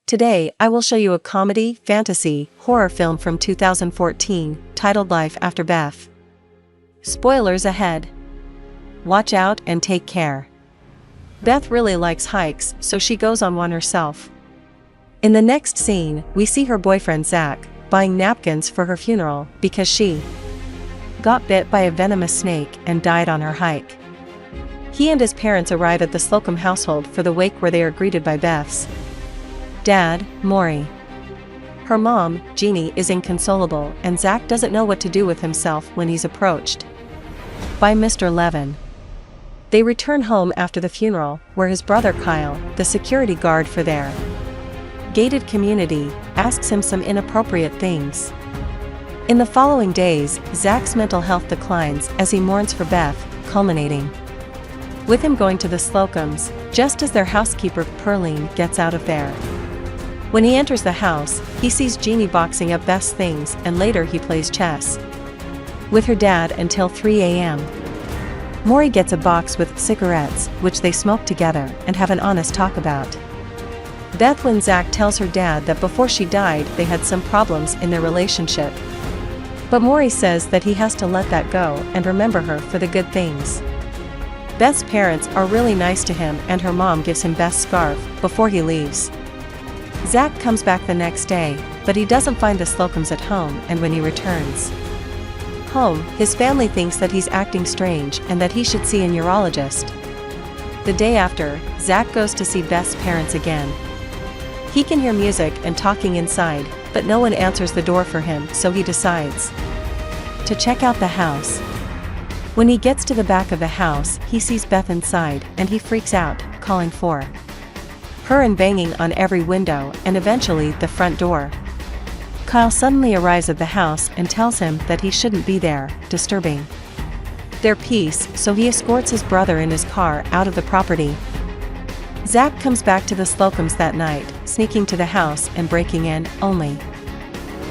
Today, I will show you a comedy, fantasy, horror film from 2014, titled Life After Beth. Spoilers ahead. Watch out and take care. Beth really likes hikes, so she goes on one herself. In the next scene, we see her boyfriend Zach buying napkins for her funeral because she got bit by a venomous snake and died on her hike. He and his parents arrive at the Slocum household for the wake, where they are greeted by Beth's dad, Maury. Her mom, Jeannie, is inconsolable, and Zach doesn't know what to do with himself when he's approached by Mr. Levin. They return home after the funeral, where his brother Kyle, the security guard for their gated community, asks him some inappropriate things. In the following days, Zach's mental health declines as he mourns for Beth, culminating with him going to the Slocums, just as their housekeeper Pearline gets out of there. When he enters the house, he sees Jeannie boxing up Beth's things, and later he plays chess with her dad until 3 a.m. Maury gets a box with cigarettes, which they smoke together and have an honest talk about. Beth, when Zach tells her dad that before she died they had some problems in their relationship. But Maury says that he has to let that go and remember her for the good things. Beth's parents are really nice to him, and her mom gives him Beth's scarf before he leaves. Zach comes back the next day, but he doesn't find the Slocums at home, and when he returns home, his family thinks that he's acting strange and that he should see a neurologist. The day after, Zach goes to see Beth's parents again. He can hear music and talking inside, but no one answers the door for him, so he decides to check out the house. When he gets to the back of the house, he sees Beth inside, and he freaks out, calling for her and banging on every window and eventually the front door. Kyle suddenly arrives at the house and tells him that he shouldn't be there, disturbing their peace, so he escorts his brother in his car out of the property. Zach comes back to the Slocums that night, sneaking to the house and breaking in, only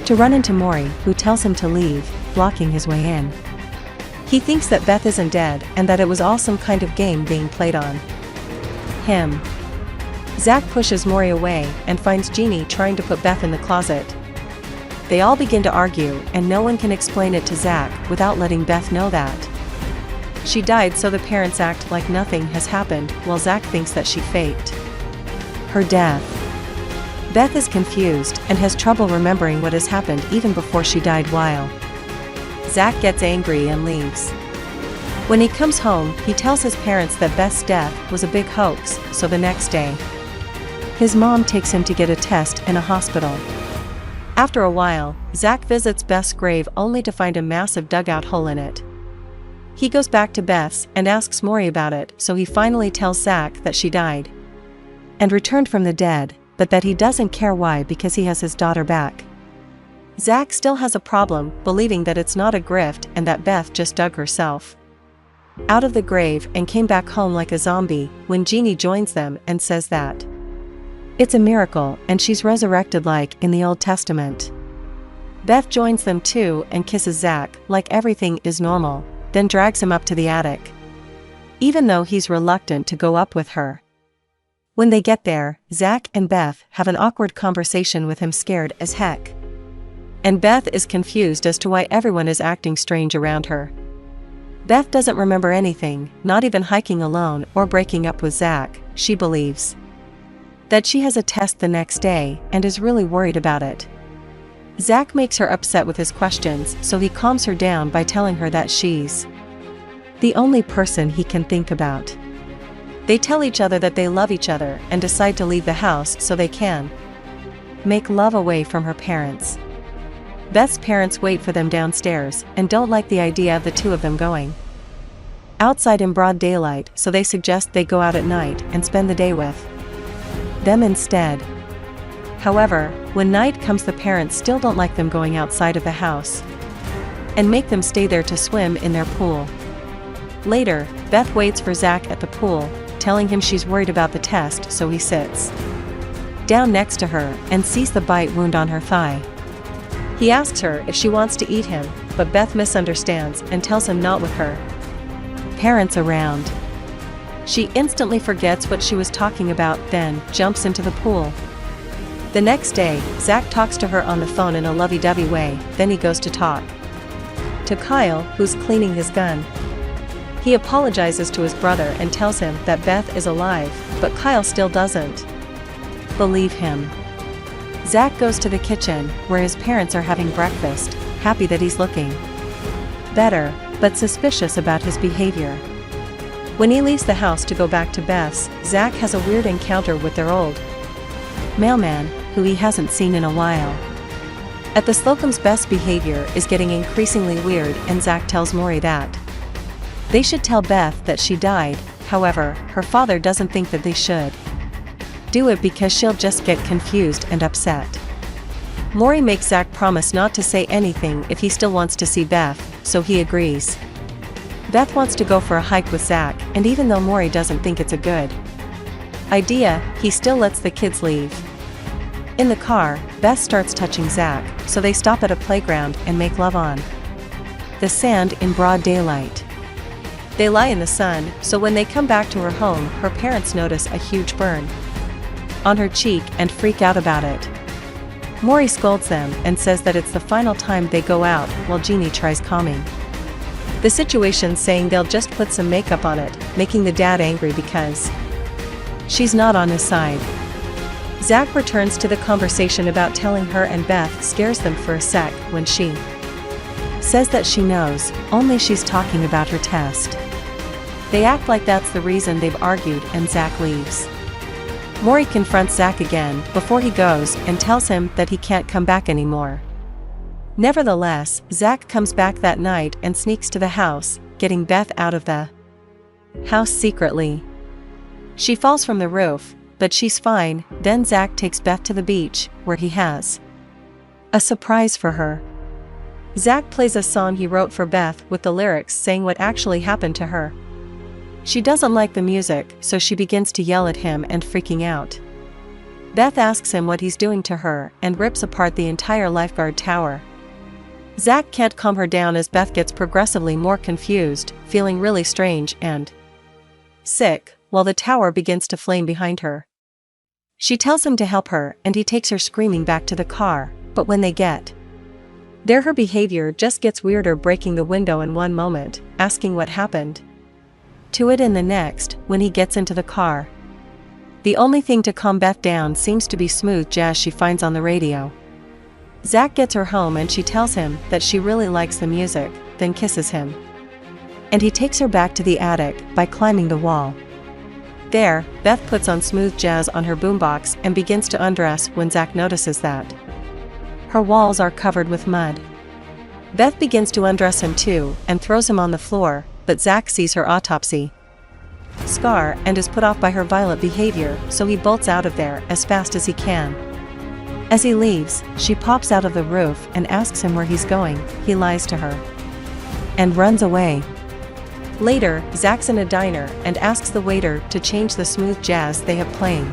to run into Maury, who tells him to leave, blocking his way in. He thinks that Beth isn't dead and that it was all some kind of game being played on him. Zach pushes Maury away and finds Jeannie trying to put Beth in the closet. They all begin to argue, and no one can explain it to Zach without letting Beth know that she died, so the parents act like nothing has happened, while Zach thinks that she faked her death. Beth is confused and has trouble remembering what has happened even before she died. While Zach gets angry and leaves. When he comes home, he tells his parents that Beth's death was a big hoax, so the next day, his mom takes him to get a test in a hospital. After a while, Zach visits Beth's grave only to find a massive dugout hole in it. He goes back to Beth's and asks Maury about it, so he finally tells Zach that she died and returned from the dead, but that he doesn't care why because he has his daughter back. Zach still has a problem believing that it's not a grift and that Beth just dug herself out of the grave and came back home like a zombie, when Jeannie joins them and says that it's a miracle and she's resurrected like in the Old Testament. Beth joins them too and kisses Zach like everything is normal, then drags him up to the attic, even though he's reluctant to go up with her. When they get there, Zach and Beth have an awkward conversation with him, scared as heck. And Beth is confused as to why everyone is acting strange around her. Beth doesn't remember anything, not even hiking alone or breaking up with Zach. She believes that she has a test the next day and is really worried about it. Zach makes her upset with his questions, so he calms her down by telling her that she's the only person he can think about. They tell each other that they love each other and decide to leave the house so they can make love away from her parents. Beth's parents wait for them downstairs and don't like the idea of the two of them going outside in broad daylight, so they suggest they go out at night and spend the day with them instead. However, when night comes, the parents still don't like them going outside of the house and make them stay there to swim in their pool. Later, Beth waits for Zach at the pool, telling him she's worried about the test, so he sits down next to her and sees the bite wound on her thigh. He asks her if she wants to eat him, but Beth misunderstands and tells him not with her parents around. She instantly forgets what she was talking about, then jumps into the pool. The next day, Zach talks to her on the phone in a lovey-dovey way, then he goes to talk to Kyle, who's cleaning his gun. He apologizes to his brother and tells him that Beth is alive, but Kyle still doesn't believe him. Zach goes to the kitchen, where his parents are having breakfast, happy that he's looking better, but suspicious about his behavior. When he leaves the house to go back to Beth's, Zach has a weird encounter with their old mailman, who he hasn't seen in a while. At the Slocum's, Beth's behavior is getting increasingly weird, and Zach tells Maury that they should tell Beth that she died. However, her father doesn't think that they should do it because she'll just get confused and upset. Maury makes Zach promise not to say anything if he still wants to see Beth, so he agrees. Beth wants to go for a hike with Zach, and even though Maury doesn't think it's a good idea, he still lets the kids leave. In the car, Beth starts touching Zach, so they stop at a playground and make love on the sand in broad daylight. They lie in the sun, so when they come back to her home, her parents notice a huge burn on her cheek and freak out about it. Maury scolds them and says that it's the final time they go out, while Jeannie tries calming the situation, saying they'll just put some makeup on it, making the dad angry because she's not on his side. Zach returns to the conversation about telling her, and Beth scares them for a sec when she says that she knows, only she's talking about her test. They act like that's the reason they've argued, and Zach leaves. Maury confronts Zach again before he goes and tells him that he can't come back anymore. Nevertheless, Zach comes back that night and sneaks to the house, getting Beth out of the house secretly. She falls from the roof, but she's fine. Then Zach takes Beth to the beach, where he has a surprise for her. Zach plays a song he wrote for Beth with the lyrics saying what actually happened to her. She doesn't like the music, so she begins to yell at him and freaking out. Beth asks him what he's doing to her and rips apart the entire lifeguard tower. Zach can't calm her down as Beth gets progressively more confused, feeling really strange and sick, while the tower begins to flame behind her. She tells him to help her, and he takes her screaming back to the car, but when they get there, her behavior just gets weirder, breaking the window in one moment, asking what happened to it in the next. When he gets into the car, the only thing to calm Beth down seems to be smooth jazz she finds on the radio. Zach gets her home and she tells him that she really likes the music, then kisses him. And he takes her back to the attic by climbing the wall. There, Beth puts on smooth jazz on her boombox and begins to undress when Zach notices that her walls are covered with mud. Beth begins to undress him too and throws him on the floor, but Zach sees her autopsy scar and is put off by her violent behavior, so he bolts out of there as fast as he can. As he leaves, she pops out of the roof and asks him where he's going. He lies to her and runs away. Later, Zach's in a diner and asks the waiter to change the smooth jazz they have playing.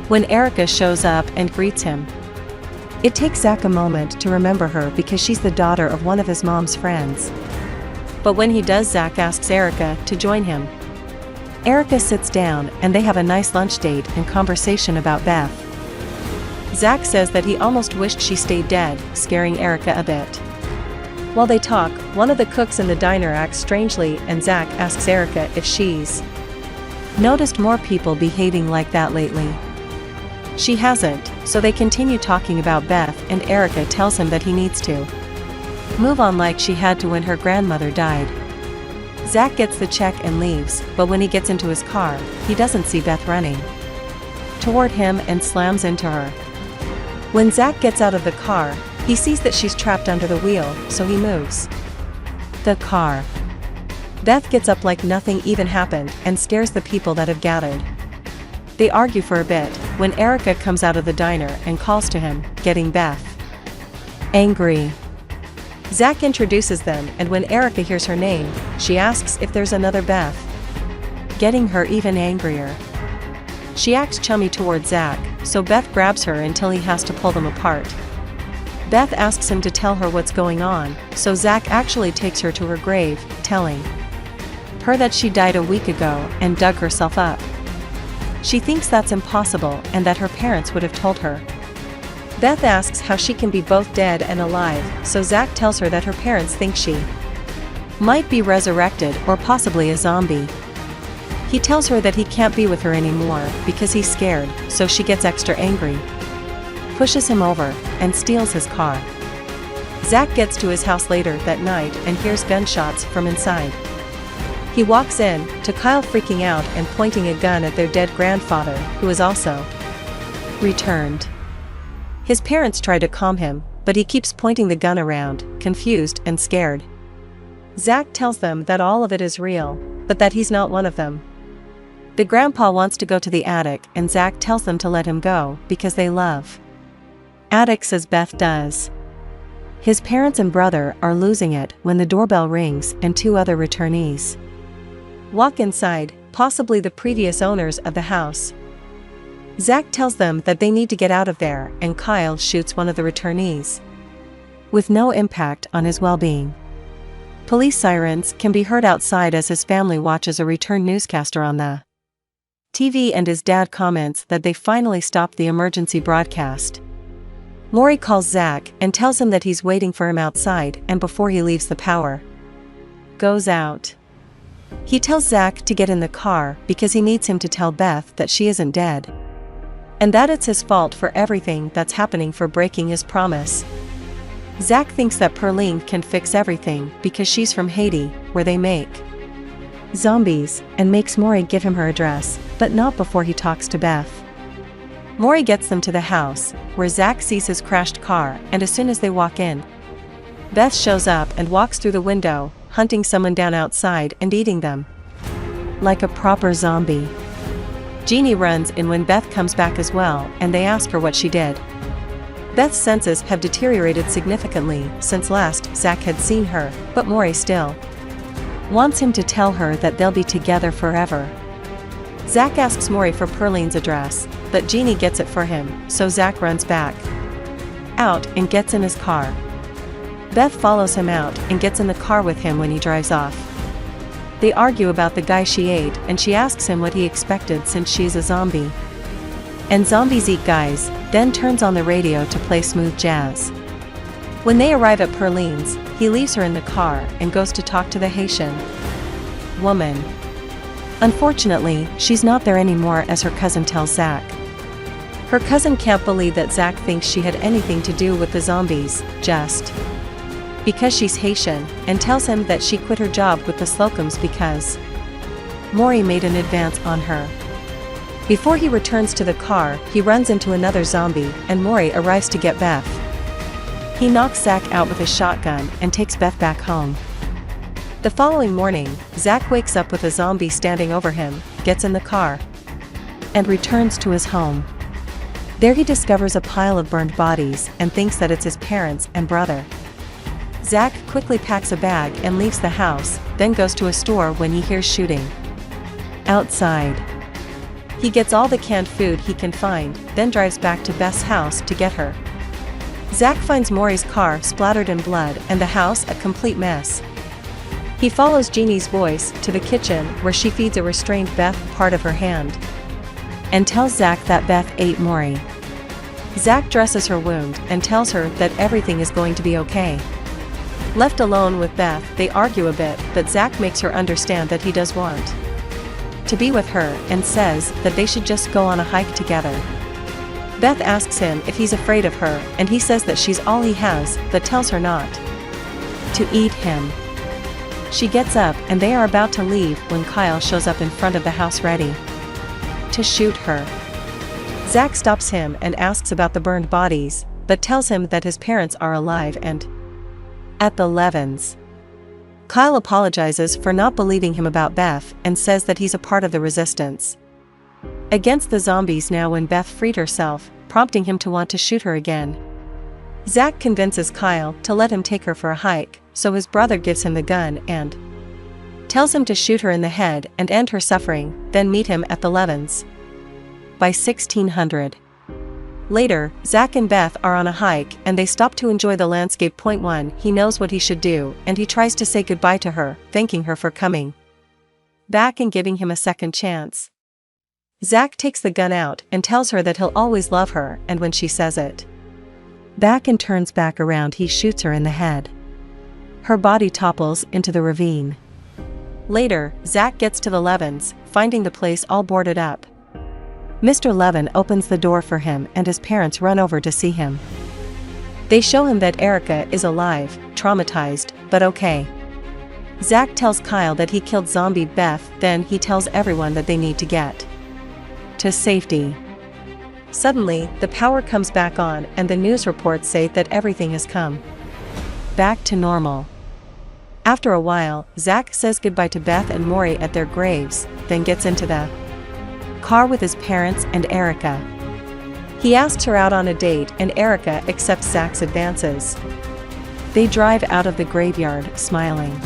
When Erica shows up and greets him, it takes Zach a moment to remember her because she's the daughter of one of his mom's friends. But when he does, Zach asks Erica to join him. Erica sits down and they have a nice lunch date and conversation about Beth. Zach says that he almost wished she stayed dead, scaring Erica a bit. While they talk, one of the cooks in the diner acts strangely, and Zach asks Erica if she's noticed more people behaving like that lately. She hasn't, so they continue talking about Beth, and Erica tells him that he needs to move on like she had to when her grandmother died. Zach gets the check and leaves, but when he gets into his car, he doesn't see Beth running toward him and slams into her. When Zach gets out of the car, he sees that she's trapped under the wheel, so he moves the car. Beth gets up like nothing even happened and scares the people that have gathered. They argue for a bit, when Erica comes out of the diner and calls to him, getting Beth angry. Zach introduces them, and when Erica hears her name, she asks if there's another Beth, getting her even angrier. She acts chummy toward Zach, so Beth grabs her until he has to pull them apart. Beth asks him to tell her what's going on, so Zach actually takes her to her grave, telling her that she died a week ago and dug herself up. She thinks that's impossible and that her parents would have told her Beth asks how she can be both dead and alive, so Zach tells her that her parents think she might be resurrected or possibly a zombie. He tells her that he can't be with her anymore because he's scared, so she gets extra angry, pushes him over, and steals his car. Zach gets to his house later that night and hears gunshots from inside. He walks in, to Kyle freaking out and pointing a gun at their dead grandfather, who is also returned. His parents try to calm him, but he keeps pointing the gun around, confused and scared. Zach tells them that all of it is real, but that he's not one of them. The grandpa wants to go to the attic and Zach tells them to let him go because they love attics as Beth does. His parents and brother are losing it when the doorbell rings and two other returnees walk inside, possibly the previous owners of the house. Zach tells them that they need to get out of there and Kyle shoots one of the returnees, with no impact on his well-being. Police sirens can be heard outside as his family watches a return newscaster on the TV and his dad comments that they finally stopped the emergency broadcast. Maury calls Zach and tells him that he's waiting for him outside and before he leaves the power goes out. He tells Zach to get in the car because he needs him to tell Beth that she isn't dead, and that it's his fault for everything that's happening for breaking his promise. Zach thinks that Perline can fix everything because she's from Haiti, where they make zombies, and makes Maury give him her address, but not before he talks to Beth. Maury gets them to the house, where Zach sees his crashed car, and as soon as they walk in, Beth shows up and walks through the window, hunting someone down outside and eating them like a proper zombie. Jeannie runs in when Beth comes back as well, and they ask her what she did. Beth's senses have deteriorated significantly since last Zach had seen her, but Maury still wants him to tell her that they'll be together forever. Zach asks Maury for Perline's address, but Jeannie gets it for him, so Zach runs back out and gets in his car. Beth follows him out and gets in the car with him when he drives off. They argue about the guy she ate and she asks him what he expected since she's a zombie. And zombies eat guys, then turns on the radio to play smooth jazz. When they arrive at Perline's, he leaves her in the car and goes to talk to the Haitian woman. Unfortunately, she's not there anymore as her cousin tells Zach. Her cousin can't believe that Zach thinks she had anything to do with the zombies, just because she's Haitian, and tells him that she quit her job with the Slocums because Maury made an advance on her. Before he returns to the car, he runs into another zombie, and Maury arrives to get Beth. He knocks Zach out with his shotgun and takes Beth back home. The following morning, Zach wakes up with a zombie standing over him, gets in the car, and returns to his home. There he discovers a pile of burned bodies and thinks that it's his parents and brother. Zach quickly packs a bag and leaves the house, then goes to a store when he hears shooting outside. He gets all the canned food he can find, then drives back to Beth's house to get her. Zach finds Maury's car splattered in blood and the house a complete mess. He follows Jeannie's voice to the kitchen where she feeds a restrained Beth part of her hand and tells Zach that Beth ate Maury. Zach dresses her wound and tells her that everything is going to be okay. Left alone with Beth, they argue a bit, but Zach makes her understand that he does want to be with her and says that they should just go on a hike together. Beth asks him if he's afraid of her, and he says that she's all he has, but tells her not to eat him. She gets up and they are about to leave when Kyle shows up in front of the house ready to shoot her. Zach stops him and asks about the burned bodies, but tells him that his parents are alive and at the Levins. Kyle apologizes for not believing him about Beth and says that he's a part of the resistance against the zombies now when Beth freed herself, prompting him to want to shoot her again. Zach convinces Kyle to let him take her for a hike, so his brother gives him the gun and tells him to shoot her in the head and end her suffering, then meet him at the Levins by 1600. Later, Zach and Beth are on a hike and they stop to enjoy the landscape. Point 1, he knows what he should do and he tries to say goodbye to her, thanking her for coming back and giving him a second chance. Zach takes the gun out and tells her that he'll always love her, and when she says it, Back and turns back around, he shoots her in the head. Her body topples into the ravine. Later, Zach gets to the Levins, finding the place all boarded up. Mr. Levin opens the door for him and his parents run over to see him. They show him that Erica is alive, traumatized, but okay. Zach tells Kyle that he killed zombie Beth, then he tells everyone that they need to get to safety. Suddenly, the power comes back on and the news reports say that everything has come back to normal. After a while, Zach says goodbye to Beth and Maury at their graves, then gets into the car with his parents and Erica. He asks her out on a date and Erica accepts Zach's advances. They drive out of the graveyard, smiling.